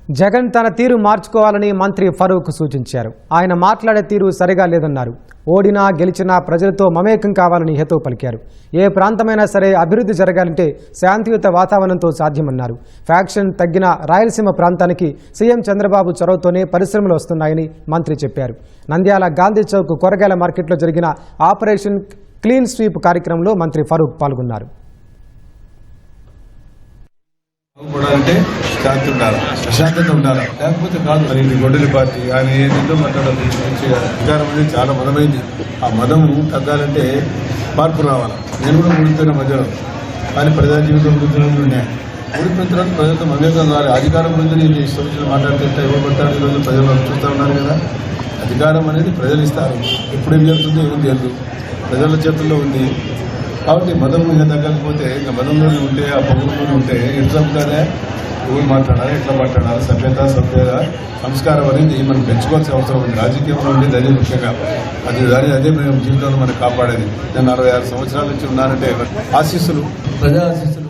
జగన్ తన తీరు మార్చుకోవాలని మంత్రి ఫరూక్ సూచించారు. ఆయన మాట్లాడే తీరు సరిగా లేదన్నారు. ఓడినా గెలిచినా ప్రజలతో మమేకం కావాలని హితవు పలికారు. ఏ ప్రాంతమైనా సరే అభివృద్ధి జరగాలంటే శాంతియుత వాతావరణంతో సాధ్యమన్నారు. ఫ్యాక్షన్ తగ్గిన రాయలసీమ ప్రాంతానికి సీఎం చంద్రబాబు చొరవతోనే పరిశ్రమలు వస్తున్నాయని మంత్రి చెప్పారు. నంద్యాల గాంధీ చౌక్ కూరగాయల మార్కెట్లో జరిగిన ఆపరేషన్ క్లీన్ స్వీప్ కార్యక్రమంలో మంత్రి ఫరూక్ పాల్గొన్నారు. శాంతి ఉండాలి, ప్రశాంతత ఉండాలి, లేకపోతే కాదు. మరి గొడ్డలి పార్టీ ఆయన ఏదో మాట్లాడాలి. అధికారం అనేది చాలా మదమైంది. ఆ మదము తగ్గాలంటే మార్పు రావాలి. నేను కూడా ఊడిపోయిన మధ్యలో, కానీ ప్రజా జీవితం ఊడిపోయిన ఊడిపోయిన తర్వాత ప్రజలతో మమేకం కావాలి. అధికారం గురించి నేను ఇష్టం మాట్లాడుతుంటే ఎవరు పడతాడు. ఈరోజు ప్రజలు చూస్తూ ఉన్నారు కదా. అధికారం అనేది ప్రజలు ఇస్తారు. ఎప్పుడేం జరుగుతుందో ఏం తెలియదు, ప్రజల చేతుల్లో ఉంది. కాబట్టి మదం ఇంకా తగ్గకపోతే ఇంకా మదంలోనే ఉంటే, ఆ పొగలోనే ఉంటే ఎట్లా ఉంటుందే, ఎవరు మాట్లాడాలి, ఎట్లా మాట్లాడాలి, సభ్యత సంస్కారం అనేది మనం పెంచుకోవాల్సిన అవసరం ఉంది. రాజకీయంలో ఉండేది అదే ముఖ్యంగా. అదే మేము జీవితంలో మనం కాపాడేది. నేను 66 సంవత్సరాల నుంచి ఉన్నానంటే ఆశీస్సులు, ప్రజా ఆశీస్సులు